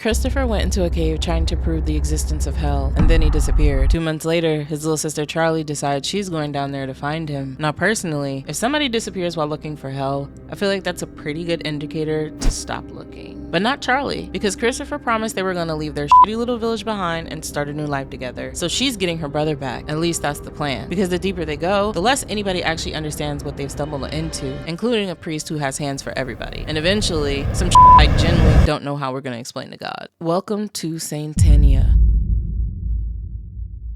Christopher went into a cave trying to prove the existence of hell, and then he disappeared. 2 months later, his little sister Charlie decides she's going down there to find him. Now personally, if somebody disappears while looking for hell, I feel like that's a pretty good indicator to stop looking. But not Charlie, because Christopher promised they were going to leave their shitty little village behind and start a new life together. So she's getting her brother back, at least that's the plan. Because the deeper they go, the less anybody actually understands what they've stumbled into, including a priest who has hands for everybody. And eventually, some I genuinely don't know how we're going to explain to God. Welcome to Satania.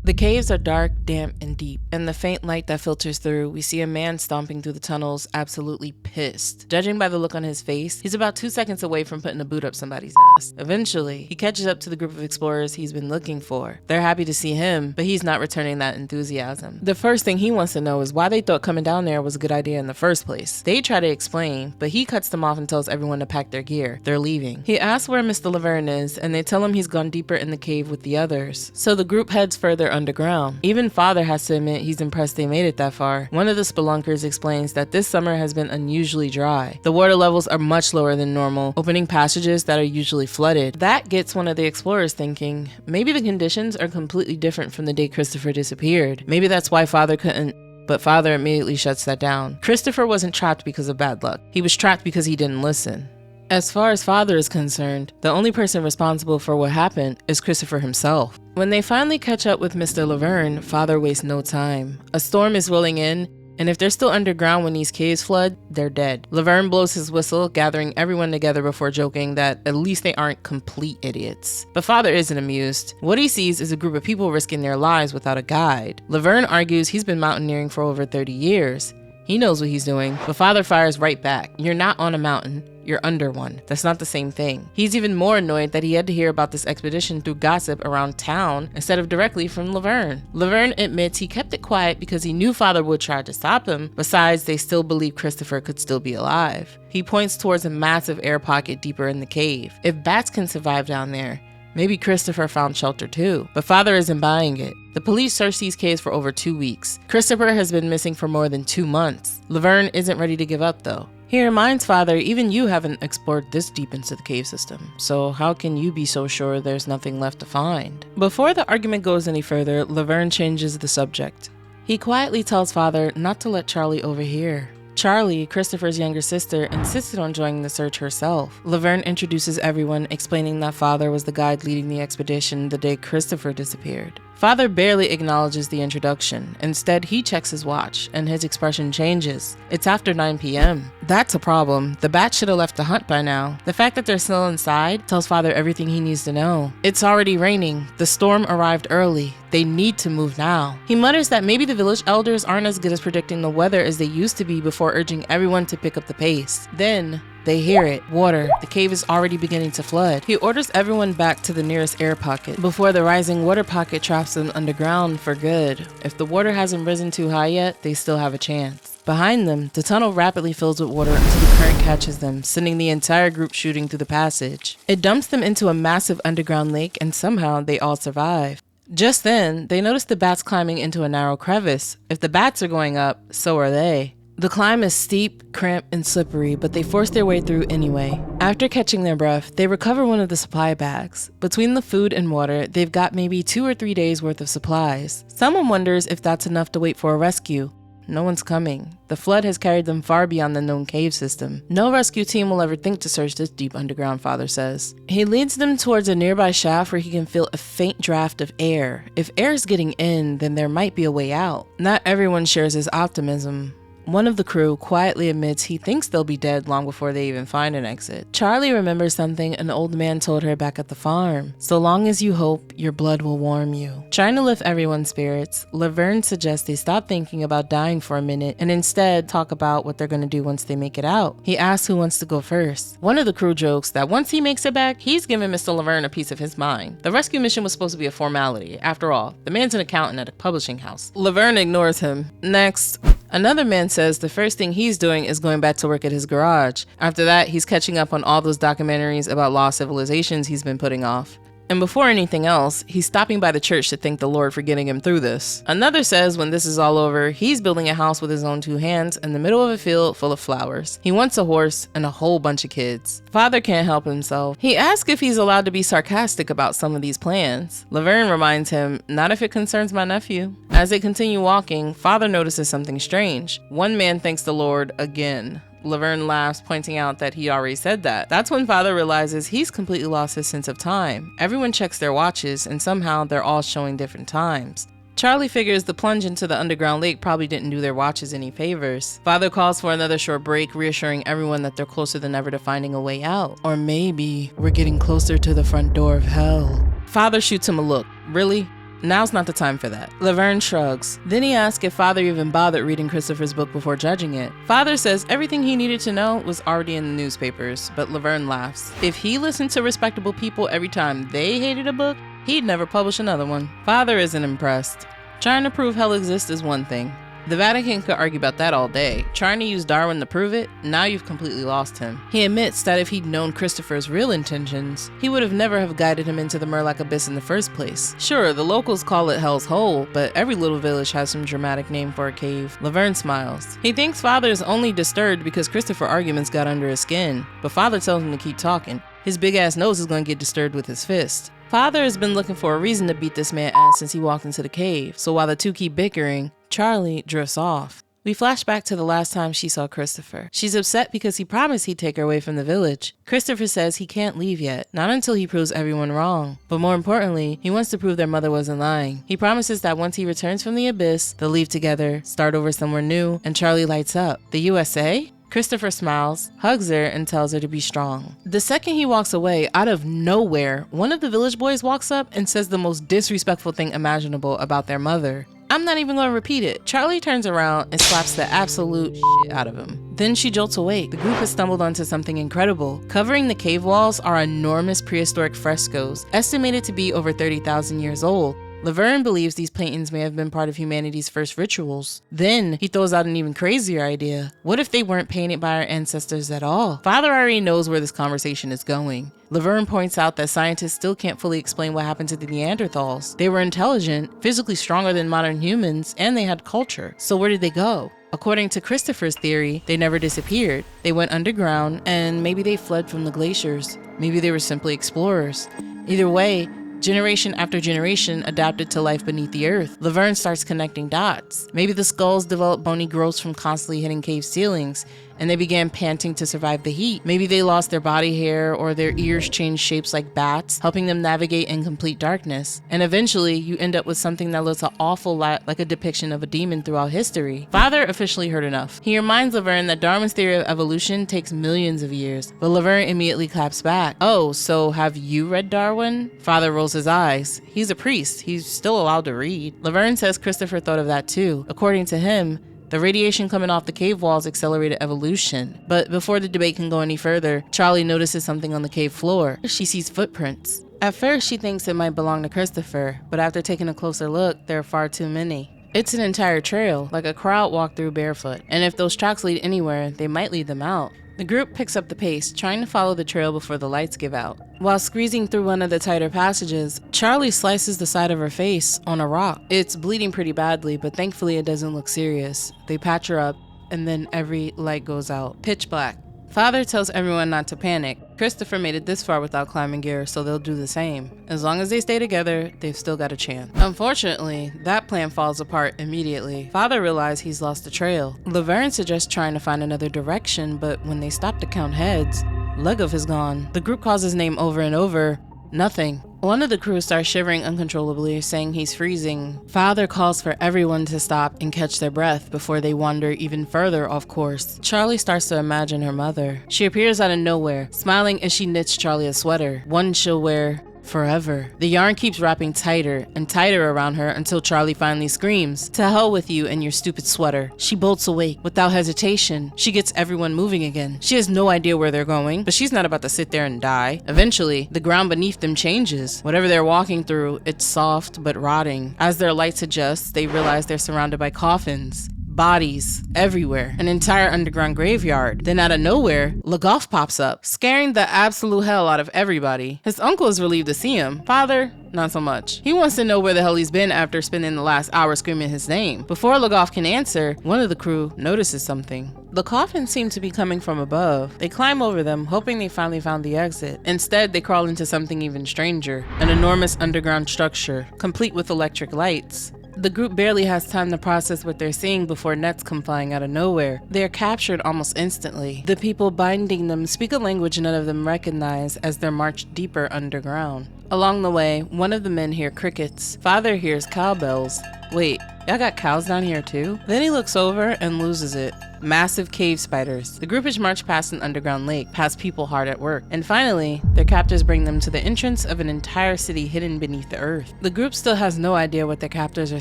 The caves are dark, damp, and deep. In the faint light that filters through, we see a man stomping through the tunnels, absolutely pissed. Judging by the look on his face, he's about 2 seconds away from putting a boot up somebody's ass. Eventually, he catches up to the group of explorers he's been looking for. They're happy to see him, but he's not returning that enthusiasm. The first thing he wants to know is why they thought coming down there was a good idea in the first place. They try to explain, but he cuts them off and tells everyone to pack their gear. They're leaving. He asks where Mr. Laverne is, and they tell him he's gone deeper in the cave with the others. So the group heads further underground. Even Father has to admit he's impressed they made it that far. One of the spelunkers explains that this summer has been unusually dry. The water levels are much lower than normal, opening passages that are usually flooded. That gets one of the explorers thinking, maybe the conditions are completely different from the day Christopher disappeared. Maybe that's why Father couldn't. But Father immediately shuts that down. Christopher wasn't trapped because of bad luck. He was trapped because he didn't listen. As far as Father is concerned, the only person responsible for what happened is Christopher himself. When they finally catch up with Mr. Laverne, Father wastes no time. A storm is rolling in, and if they're still underground when these caves flood, they're dead. Laverne blows his whistle, gathering everyone together before joking that at least they aren't complete idiots. But Father isn't amused. What he sees is a group of people risking their lives without a guide. Laverne argues he's been mountaineering for over 30 years. He knows what he's doing, but Father fires right back. You're not on a mountain, you're under one. That's not the same thing. He's even more annoyed that he had to hear about this expedition through gossip around town instead of directly from Laverne. Laverne admits he kept it quiet because he knew Father would try to stop him. Besides, they still believe Christopher could still be alive. He points towards a massive air pocket deeper in the cave. If bats can survive down there, maybe Christopher found shelter too, but Father isn't buying it. The police search these caves for over 2 weeks. Christopher has been missing for more than 2 months. Laverne isn't ready to give up though. He reminds Father, even you haven't explored this deep into the cave system, so how can you be so sure there's nothing left to find? Before the argument goes any further, Laverne changes the subject. He quietly tells Father not to let Charlie overhear. Charlie, Christopher's younger sister, insisted on joining the search herself. Laverne introduces everyone, explaining that Father was the guide leading the expedition the day Christopher disappeared. Father barely acknowledges the introduction. Instead, he checks his watch, and his expression changes. It's after 9 p.m. That's a problem. The bats should have left the hunt by now. The fact that they're still inside tells Father everything he needs to know. It's already raining. The storm arrived early. They need to move now. He mutters that maybe the village elders aren't as good as predicting the weather as they used to be before urging everyone to pick up the pace. Then, they hear it. Water. The cave is already beginning to flood. He orders everyone back to the nearest air pocket before the rising water pocket traps them underground for good. If the water hasn't risen too high yet, they still have a chance. Behind them, the tunnel rapidly fills with water until the current catches them, sending the entire group shooting through the passage. It dumps them into a massive underground lake, and somehow they all survive. Just then, they notice the bats climbing into a narrow crevice. If the bats are going up, so are they. The climb is steep, cramped, and slippery, but they force their way through anyway. After catching their breath, they recover one of the supply bags. Between the food and water, they've got maybe 2 or 3 days worth of supplies. Someone wonders if that's enough to wait for a rescue. No one's coming. The flood has carried them far beyond the known cave system. No rescue team will ever think to search this deep underground, Father says. He leads them towards a nearby shaft where he can feel a faint draft of air. If air is getting in, then there might be a way out. Not everyone shares his optimism. One of the crew quietly admits he thinks they'll be dead long before they even find an exit. Charlie remembers something an old man told her back at the farm. So long as you hope, your blood will warm you. Trying to lift everyone's spirits, Laverne suggests they stop thinking about dying for a minute and instead talk about what they're going to do once they make it out. He asks who wants to go first. One of the crew jokes that once he makes it back, he's giving Mr. Laverne a piece of his mind. The rescue mission was supposed to be a formality. After all, the man's an accountant at a publishing house. Laverne ignores him. Next, another man says the first thing he's doing is going back to work at his garage. After that, he's catching up on all those documentaries about lost civilizations he's been putting off. And before anything else, he's stopping by the church to thank the Lord for getting him through this. Another says when this is all over, he's building a house with his own 2 hands in the middle of a field full of flowers. He wants a horse and a whole bunch of kids. Father can't help himself. He asks if he's allowed to be sarcastic about some of these plans. Laverne reminds him, not if it concerns my nephew. As they continue walking, Father notices something strange. One man thanks the Lord again. Laverne laughs, pointing out that he already said that. That's when Father realizes he's completely lost his sense of time. Everyone checks their watches, and somehow they're all showing different times. Charlie figures the plunge into the underground lake probably didn't do their watches any favors. Father calls for another short break, reassuring everyone that they're closer than ever to finding a way out. Or maybe we're getting closer to the front door of hell. Father shoots him a look. Really? Now's not the time for that. Laverne shrugs. Then he asks if Father even bothered reading Christopher's book before judging it. Father says everything he needed to know was already in the newspapers, but Laverne laughs. If he listened to respectable people every time they hated a book, he'd never publish another one. Father isn't impressed. Trying to prove hell exists is one thing. The Vatican could argue about that all day. Trying to use Darwin to prove it, now you've completely lost him. He admits that if he'd known Christopher's real intentions, he would have never have guided him into the Murloc Abyss in the first place. Sure, the locals call it Hell's Hole, but every little village has some dramatic name for a cave. Laverne smiles. He thinks Father is only disturbed because Christopher arguments got under his skin, but Father tells him to keep talking. His big ass nose is going to get disturbed with his fist. Father has been looking for a reason to beat this man ass since he walked into the cave, so while the two keep bickering, Charlie drifts off. We flash back to the last time she saw Christopher. She's upset because he promised he'd take her away from the village. Christopher says he can't leave yet, not until he proves everyone wrong. But more importantly, he wants to prove their mother wasn't lying. He promises that once he returns from the abyss, they'll leave together, start over somewhere new, and Charlie lights up. The USA? Christopher smiles, hugs her, and tells her to be strong. The second he walks away, out of nowhere, one of the village boys walks up and says the most disrespectful thing imaginable about their mother. I'm not even going to repeat it. Charlie turns around and slaps the absolute shit out of him. Then she jolts awake. The group has stumbled onto something incredible. Covering the cave walls are enormous prehistoric frescoes, estimated to be over 30,000 years old. Laverne believes these paintings may have been part of humanity's first rituals. Then he throws out an even crazier idea. What if they weren't painted by our ancestors at all? Father already knows where this conversation is going. Laverne points out that scientists still can't fully explain what happened to the Neanderthals. They were intelligent, physically stronger than modern humans, and they had culture. So where did they go? According to Christopher's theory, they never disappeared. They went underground, and maybe they fled from the glaciers. Maybe they were simply explorers. Either way, generation after generation adapted to life beneath the earth. Laverne starts connecting dots. Maybe the skulls developed bony growths from constantly hitting cave ceilings, and they began panting to survive the heat. Maybe they lost their body hair or their ears changed shapes like bats, helping them navigate in complete darkness. And eventually, you end up with something that looks an awful lot like a depiction of a demon throughout history. Father officially heard enough. He reminds Laverne that Darwin's theory of evolution takes millions of years, but Laverne immediately claps back. Oh, so have you read Darwin? Father rolls his eyes. He's a priest. He's still allowed to read. Laverne says Christopher thought of that too. According to him, the radiation coming off the cave walls accelerated evolution. But before the debate can go any further, Charlie notices something on the cave floor. She sees footprints. At first, she thinks it might belong to Christopher, but after taking a closer look, there are far too many. It's an entire trail, like a crowd walked through barefoot. And if those tracks lead anywhere, they might lead them out. The group picks up the pace, trying to follow the trail before the lights give out. While squeezing through one of the tighter passages, Charlie slices the side of her face on a rock. It's bleeding pretty badly, but thankfully it doesn't look serious. They patch her up, and then every light goes out. Pitch black. Father tells everyone not to panic. Christopher made it this far without climbing gear, so they'll do the same. As long as they stay together, they've still got a chance. Unfortunately, that plan falls apart immediately. Father realizes he's lost the trail. Laverne suggests trying to find another direction, but when they stop to count heads, Legov is gone. The group calls his name over and over. Nothing. One of the crew starts shivering uncontrollably, saying he's freezing. Father calls for everyone to stop and catch their breath before they wander even further off course. Charlie starts to imagine her mother. She appears out of nowhere, smiling as she knits Charlie a sweater, one she'll wear forever. The yarn keeps wrapping tighter and tighter around her until Charlie finally screams, "To hell with you and your stupid sweater." She bolts awake. Without hesitation, she gets everyone moving again. She has no idea where they're going, but she's not about to sit there and die. Eventually, the ground beneath them changes. Whatever they're walking through, it's soft but rotting. As their lights adjust, they realize they're surrounded by coffins. Bodies everywhere. An entire underground graveyard. Then out of nowhere, Legoff pops up, scaring the absolute hell out of everybody. His uncle is relieved to see him. Father, not so much. He wants to know where the hell he's been after spending the last hour screaming his name. Before Legoff can answer, one of the crew notices something. The coffins seem to be coming from above. They climb over them, hoping they finally found the exit. Instead, they crawl into something even stranger, an enormous underground structure, complete with electric lights. The group barely has time to process what they're seeing before nets come flying out of nowhere. They are captured almost instantly. The people binding them speak a language none of them recognize as they're marched deeper underground. Along the way, one of the men hear crickets. Father hears cowbells. Wait, y'all got cows down here too? Then he looks over and loses it. Massive cave spiders. The group is marched past an underground lake, past people hard at work. And finally, their captors bring them to the entrance of an entire city hidden beneath the earth. The group still has no idea what their captors are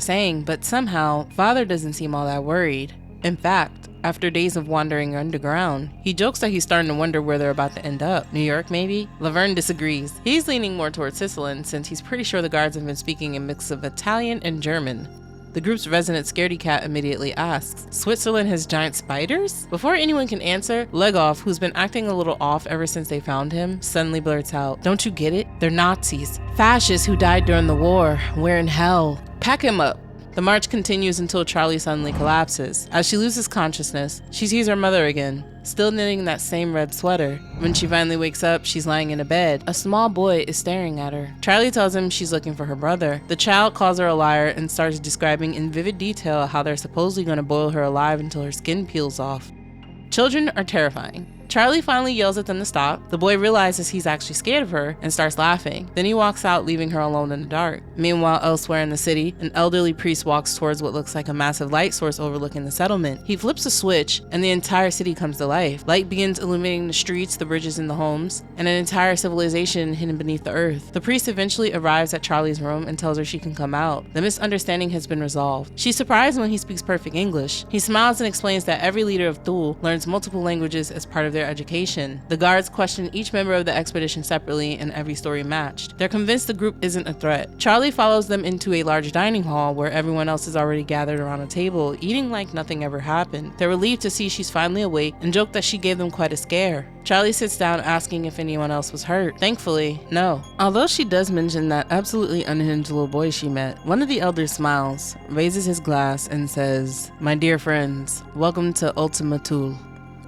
saying, but somehow, Father doesn't seem all that worried. In fact, after days of wandering underground, he jokes that he's starting to wonder where they're about to end up. New York, maybe? Laverne disagrees. He's leaning more towards Sicily since he's pretty sure the guards have been speaking a mix of Italian and German. The group's resident scaredy cat immediately asks, Switzerland has giant spiders? Before anyone can answer, Legoff, who's been acting a little off ever since they found him, suddenly blurts out, Don't you get it? They're Nazis. Fascists who died during the war. We're in hell. Pack him up. The march continues until Charlie suddenly collapses. As she loses consciousness, she sees her mother again, still knitting that same red sweater. When she finally wakes up, she's lying in a bed. A small boy is staring at her. Charlie tells him she's looking for her brother. The child calls her a liar and starts describing in vivid detail how they're supposedly going to boil her alive until her skin peels off. Children are terrifying. Charlie finally yells at them to stop. The boy realizes he's actually scared of her and starts laughing. Then he walks out, leaving her alone in the dark. Meanwhile, elsewhere in the city, an elderly priest walks towards what looks like a massive light source overlooking the settlement. He flips a switch, and the entire city comes to life. Light begins illuminating the streets, the bridges, and the homes, and an entire civilization hidden beneath the earth. The priest eventually arrives at Charlie's room and tells her she can come out. The misunderstanding has been resolved. She's surprised when he speaks perfect English. He smiles and explains that every leader of Thule learns multiple languages as part of their education. The guards question each member of the expedition separately and every story matched. They're convinced the group isn't a threat. Charlie follows them into a large dining hall where everyone else is already gathered around a table, eating like nothing ever happened. They're relieved to see she's finally awake and joke that she gave them quite a scare. Charlie sits down asking if anyone else was hurt. Thankfully, no. Although she does mention that absolutely unhinged little boy she met, one of the elders smiles, raises his glass, and says, "My dear friends, welcome to Ultima Thule."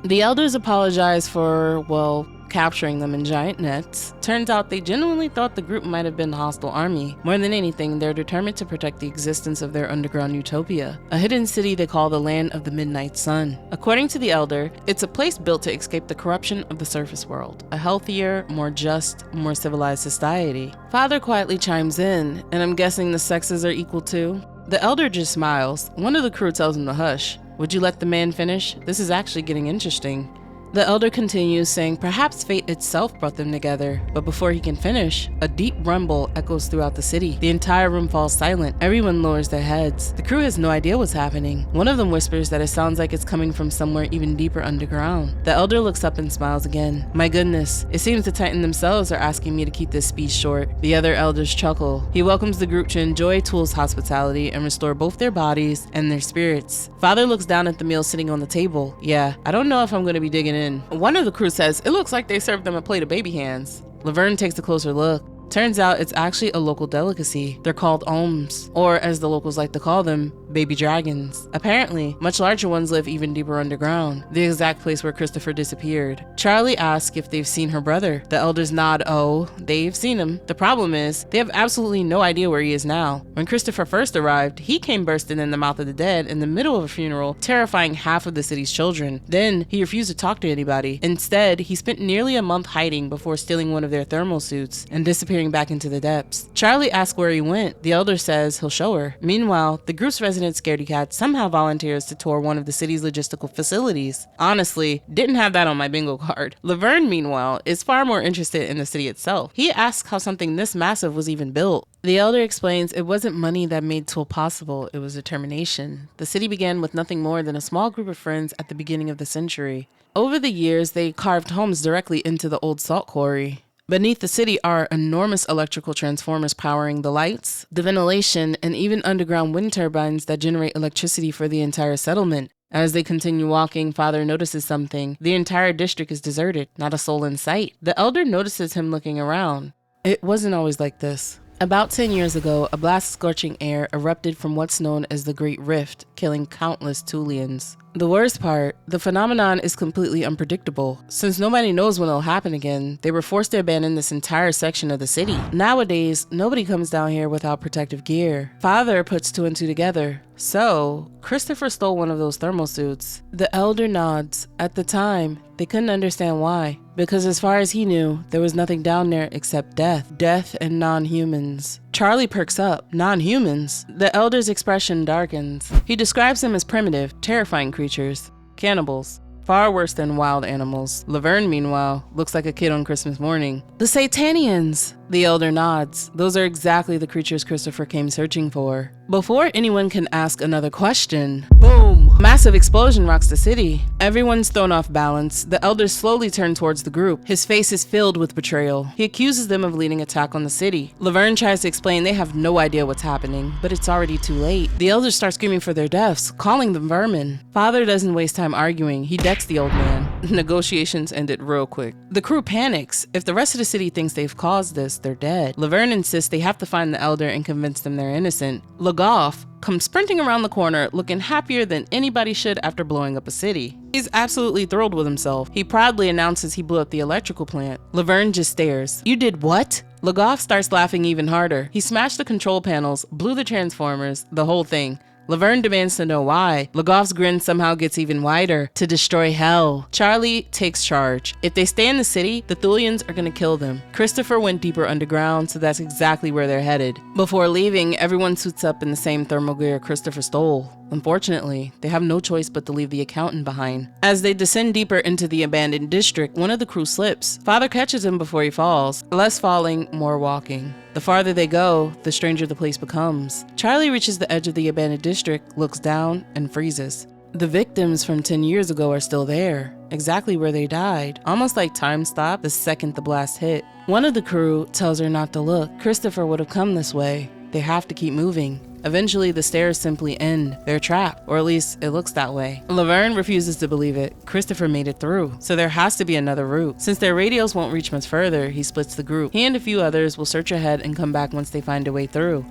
The elders apologize for, well, capturing them in giant nets. Turns out they genuinely thought the group might have been a hostile army. More than anything, they're determined to protect the existence of their underground utopia, a hidden city they call the Land of the Midnight Sun. According to the elder, it's a place built to escape the corruption of the surface world, a healthier, more just, more civilized society. Father quietly chimes in, and I'm guessing the sexes are equal too? The elder just smiles. One of the crew tells him to hush. Would you let the man finish? This is actually getting interesting. The elder continues, saying perhaps fate itself brought them together, but before he can finish, a deep rumble echoes throughout the city. The entire room falls silent. Everyone lowers their heads. The crew has no idea what's happening. One of them whispers that it sounds like it's coming from somewhere even deeper underground. The elder looks up and smiles again. My goodness, it seems the Titan themselves are asking me to keep this speech short. The other elders chuckle. He welcomes the group to enjoy Tool's hospitality and restore both their bodies and their spirits. Father looks down at the meal sitting on the table. Yeah, I don't know if I'm going to be digging in. One of the crew says, it looks like they served them a plate of baby hands. Laverne takes a closer look. Turns out it's actually a local delicacy. They're called ohms, or as the locals like to call them, baby dragons. Apparently, much larger ones live even deeper underground, the exact place where Christopher disappeared. Charlie asks if they've seen her brother. The elders nod, oh, they've seen him. The problem is, they have absolutely no idea where he is now. When Christopher first arrived, he came bursting in the mouth of the dead in the middle of a funeral, terrifying half of the city's children. Then, he refused to talk to anybody. Instead, he spent nearly a month hiding before stealing one of their thermal suits and disappearing back into the depths. Charlie asks where he went. The elder says he'll show her. Meanwhile, the group's resident scaredy cat somehow volunteers to tour one of the city's logistical facilities. Honestly, didn't have that on my bingo card. Laverne, meanwhile, is far more interested in the city itself. He asks how something this massive was even built. The elder explains it wasn't money that made Tool possible, it was determination. The city began with nothing more than a small group of friends at the beginning of the century. Over the years, they carved homes directly into the old salt quarry. Beneath the city are enormous electrical transformers powering the lights, the ventilation, and even underground wind turbines that generate electricity for the entire settlement. As they continue walking, Father notices something. The entire district is deserted, not a soul in sight. The elder notices him looking around. It wasn't always like this. About 10 years ago, a blast of scorching air erupted from what's known as the Great Rift, killing countless Tulians. The worst part, the phenomenon is completely unpredictable. Since nobody knows when it'll happen again, they were forced to abandon this entire section of the city. Nowadays, nobody comes down here without protective gear. Father puts two and two together. So, Christopher stole one of those thermal suits. The elder nods. At the time, they couldn't understand why. Because as far as he knew, there was nothing down there except death. Death and non-humans. Charlie perks up. Non-humans? The elder's expression darkens. He describes them as primitive, terrifying creatures. Cannibals. Far worse than wild animals. Laverne, meanwhile, looks like a kid on Christmas morning. The Satanians! The elder nods. Those are exactly the creatures Christopher came searching for. Before anyone can ask another question, boom! A massive explosion rocks the city. Everyone's thrown off balance. The elders slowly turn towards the group. His face is filled with betrayal. He accuses them of leading an attack on the city. Laverne tries to explain they have no idea what's happening, but it's already too late. The elders start screaming for their deaths, calling them vermin. Father doesn't waste time arguing. He decks the old man. Negotiations ended real quick. The crew panics. If the rest of the city thinks they've caused this, they're dead. Laverne insists they have to find the elder and convince them they're innocent. Legoff comes sprinting around the corner, looking happier than anybody should after blowing up a city. He's absolutely thrilled with himself. He proudly announces he blew up the electrical plant. Laverne just stares. You did what? Legoff starts laughing even harder. He smashed the control panels, blew the transformers, the whole thing. Laverne demands to know why. Legoff's grin somehow gets even wider. To destroy hell. Charlie takes charge. If they stay in the city, the Thulians are gonna kill them. Christopher went deeper underground, so that's exactly where they're headed. Before leaving, everyone suits up in the same thermal gear Christopher stole. Unfortunately, they have no choice but to leave the accountant behind. As they descend deeper into the abandoned district, one of the crew slips. Father catches him before he falls. Less falling, more walking. The farther they go, the stranger the place becomes. Charlie reaches the edge of the abandoned district, looks down, and freezes. The victims from 10 years ago are still there, exactly where they died. Almost like time stopped the second the blast hit. One of the crew tells her not to look. Christopher would have come this way. They have to keep moving. Eventually, the stairs simply end. They're trapped, or at least it looks that way. Laverne refuses to believe it. Christopher made it through, so there has to be another route. Since their radios won't reach much further, he splits the group. He and a few others will search ahead and come back once they find a way through.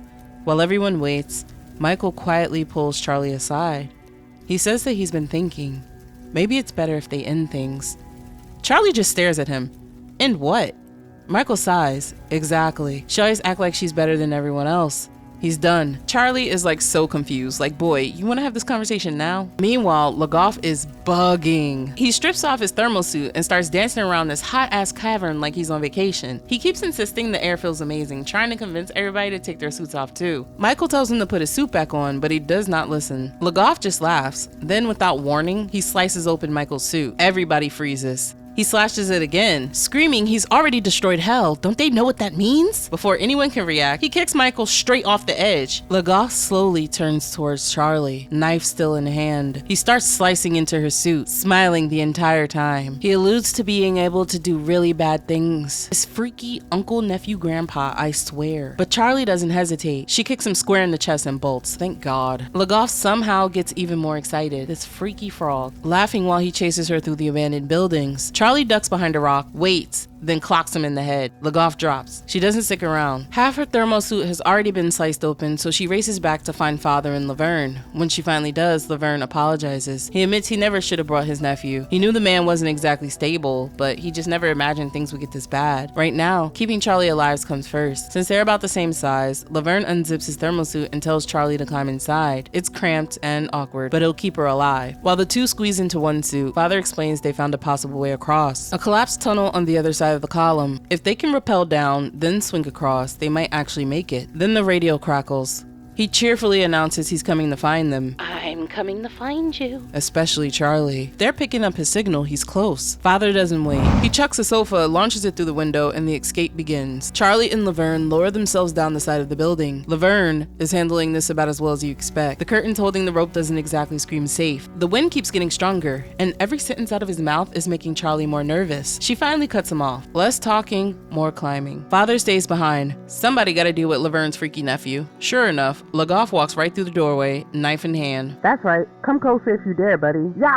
While everyone waits, Michael quietly pulls Charlie aside. He says that he's been thinking. Maybe it's better if they end things. Charlie just stares at him. End what? Michael sighs. Exactly. She always acts like she's better than everyone else. He's done. Charlie is like so confused. Like, boy, you want to have this conversation now? Meanwhile, Legoff is bugging. He strips off his thermal suit and starts dancing around this hot ass cavern like he's on vacation. He keeps insisting the air feels amazing, trying to convince everybody to take their suits off too. Michael tells him to put his suit back on, but he does not listen. Legoff just laughs. Then without warning, he slices open Michael's suit. Everybody freezes. He slashes it again, screaming he's already destroyed hell. Don't they know what that means? Before anyone can react, he kicks Michael straight off the edge. Legoff slowly turns towards Charlie, knife still in hand. He starts slicing into her suit, smiling the entire time. He alludes to being able to do really bad things. His freaky uncle, nephew, grandpa, I swear. But Charlie doesn't hesitate. She kicks him square in the chest and bolts. Thank God. Legoff somehow gets even more excited. This freaky frog, laughing while he chases her through the abandoned buildings. Charlie ducks behind a rock, waits, then clocks him in the head. Legoff drops. She doesn't stick around. Half her thermal suit has already been sliced open, so she races back to find Father and Laverne. When she finally does, Laverne apologizes. He admits he never should have brought his nephew. He knew the man wasn't exactly stable, but he just never imagined things would get this bad. Right now, keeping Charlie alive comes first. Since they're about the same size, Laverne unzips his thermal suit and tells Charlie to climb inside. It's cramped and awkward, but it'll keep her alive. While the two squeeze into one suit, Father explains they found a possible way across. A collapsed tunnel on the other side of the column. If they can rappel down, then swing across, they might actually make it. Then the radio crackles. He cheerfully announces he's coming to find them. I'm coming to find you. Especially Charlie. They're picking up his signal he's close. Father doesn't wait. He chucks a sofa, launches it through the window, and the escape begins. Charlie and Laverne lower themselves down the side of the building. Laverne is handling this about as well as you expect. The curtains holding the rope doesn't exactly scream safe. The wind keeps getting stronger, and every sentence out of his mouth is making Charlie more nervous. She finally cuts him off. Less talking, more climbing. Father stays behind. Somebody gotta deal with Laverne's freaky nephew. Sure enough, Lagoff walks right through the doorway, knife in hand. That's right. Come closer if you dare, buddy. Yeah,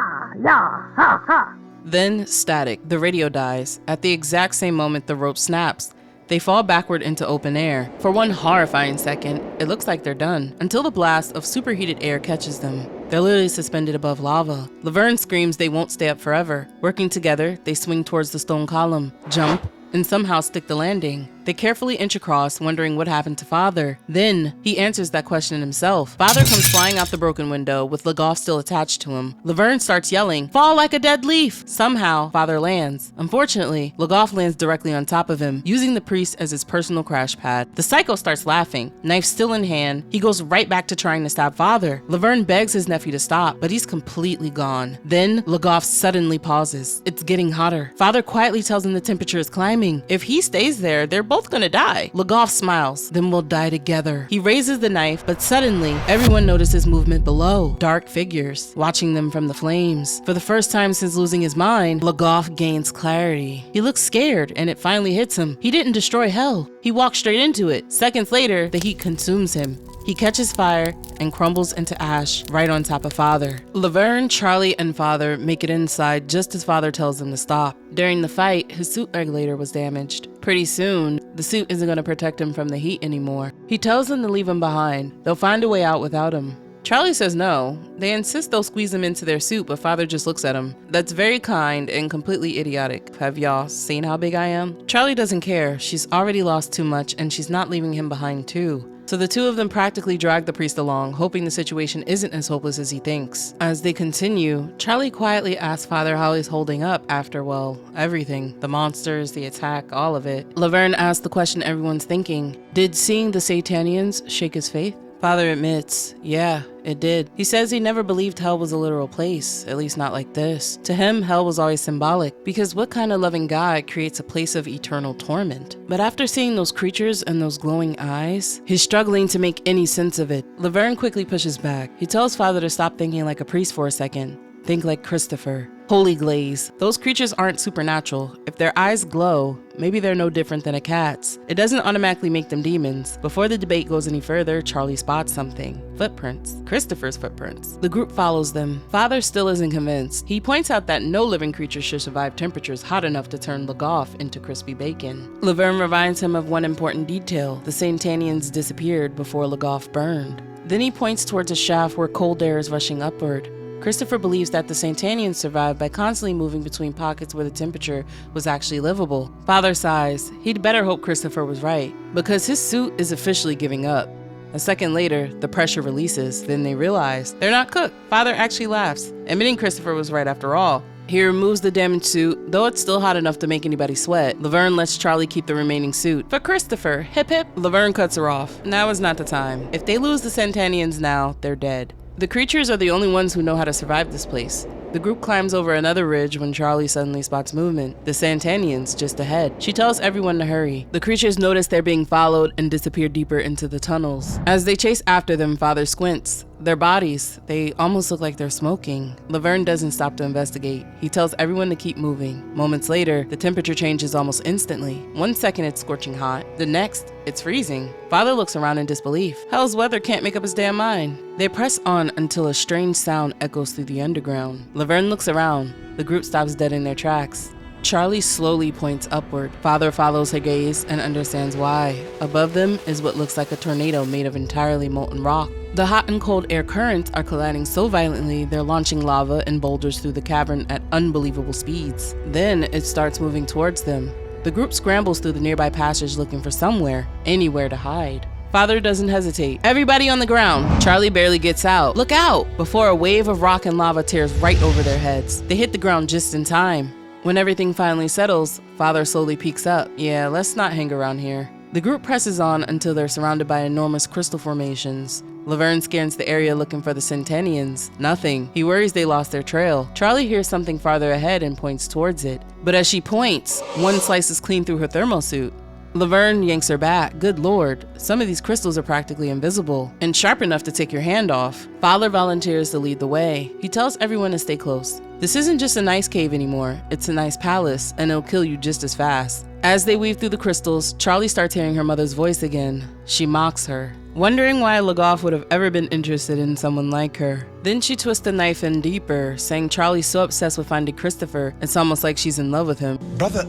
ha, ha. Then, static. The radio dies. At the exact same moment, the rope snaps. They fall backward into open air. For one horrifying second, it looks like they're done, until the blast of superheated air catches them. They're literally suspended above lava. Laverne screams they won't stay up forever. Working together, they swing towards the stone column, jump, and somehow stick the landing. They carefully inch across, wondering what happened to Father. Then, he answers that question himself. Father comes flying out the broken window, with Lagoff still attached to him. Laverne starts yelling, "Fall like a dead leaf!" Somehow, Father lands. Unfortunately, Lagoff lands directly on top of him, using the priest as his personal crash pad. The psycho starts laughing, knife still in hand. He goes right back to trying to stab Father. Laverne begs his nephew to stop, but he's completely gone. Then, Lagoff suddenly pauses. It's getting hotter. Father quietly tells him the temperature is climbing. If he stays there, they're both gonna die. Lagoff smiles, "Then we'll die together." He raises the knife, but suddenly, everyone notices movement below. Dark figures, watching them from the flames. For the first time since losing his mind, Lagoff gains clarity. He looks scared, and it finally hits him. He didn't destroy hell. He walked straight into it. Seconds later, the heat consumes him. He catches fire and crumbles into ash right on top of Father. Laverne, Charlie, and Father make it inside just as Father tells them to stop. During the fight, his suit regulator was damaged. Pretty soon, the suit isn't going to protect him from the heat anymore. He tells them to leave him behind. They'll find a way out without him. Charlie says no. They insist they'll squeeze him into their suit, but Father just looks at him. That's very kind and completely idiotic. Have y'all seen how big I am? Charlie doesn't care. She's already lost too much, and she's not leaving him behind too. So the two of them practically drag the priest along, hoping the situation isn't as hopeless as he thinks. As they continue, Charlie quietly asks Father how he's holding up after, well, everything. The monsters, the attack, all of it. Laverne asks the question everyone's thinking. Did seeing the Satanians shake his faith? Father admits, yeah, it did. He says he never believed hell was a literal place, at least not like this. To him, hell was always symbolic, because what kind of loving God creates a place of eternal torment? But after seeing those creatures and those glowing eyes, he's struggling to make any sense of it. Laverne quickly pushes back. He tells Father to stop thinking like a priest for a second. Think like Christopher. Holy glaze. Those creatures aren't supernatural. If their eyes glow, maybe they're no different than a cat's. It doesn't automatically make them demons. Before the debate goes any further, Charlie spots something. Footprints. Christopher's footprints. The group follows them. Father still isn't convinced. He points out that no living creature should survive temperatures hot enough to turn Lagoff into crispy bacon. Laverne reminds him of one important detail. The Satanians disappeared before Lagoff burned. Then he points towards a shaft where cold air is rushing upward. Christopher believes that the Satanians survived by constantly moving between pockets where the temperature was actually livable. Father sighs. He'd better hope Christopher was right, because his suit is officially giving up. A second later, the pressure releases. Then they realize they're not cooked. Father actually laughs, admitting Christopher was right after all. He removes the damaged suit, though it's still hot enough to make anybody sweat. Laverne lets Charlie keep the remaining suit. For Christopher, hip hip. Laverne cuts her off. Now is not the time. If they lose the Satanians now, they're dead. The creatures are the only ones who know how to survive this place. The group climbs over another ridge when Charlie suddenly spots movement. The Satanians just ahead. She tells everyone to hurry. The creatures notice they're being followed and disappear deeper into the tunnels. As they chase after them, Father squints. Their bodies, they almost look like they're smoking. Laverne doesn't stop to investigate. He tells everyone to keep moving. Moments later, the temperature changes almost instantly. 1 second it's scorching hot. The next, it's freezing. Father looks around in disbelief. Hell's weather can't make up his damn mind. They press on until a strange sound echoes through the underground. Laverne looks around. The group stops dead in their tracks. Charlie slowly points upward. Father follows her gaze and understands why. Above them is what looks like a tornado made of entirely molten rock. The hot and cold air currents are colliding so violently they're launching lava and boulders through the cavern at unbelievable speeds. Then it starts moving towards them. The group scrambles through the nearby passage looking for somewhere, anywhere to hide. Father doesn't hesitate. Everybody on the ground. Charlie barely gets out. Look out! Before a wave of rock and lava tears right over their heads. They hit the ground just in time. When everything finally settles, Father slowly peeks up. Yeah, let's not hang around here. The group presses on until they're surrounded by enormous crystal formations. Laverne scans the area looking for the Satanians. Nothing. He worries they lost their trail. Charlie hears something farther ahead and points towards it. But as she points, one slices clean through her thermal suit. Laverne yanks her back. Good lord, some of these crystals are practically invisible and sharp enough to take your hand off. Father volunteers to lead the way. He tells everyone to stay close. This isn't just a nice cave anymore, it's a nice palace, and it'll kill you just as fast. As they weave through the crystals, Charlie starts hearing her mother's voice again. She mocks her, wondering why Lagos would have ever been interested in someone like her. Then she twists the knife in deeper, saying Charlie's so obsessed with finding Christopher, it's almost like she's in love with him. Brother,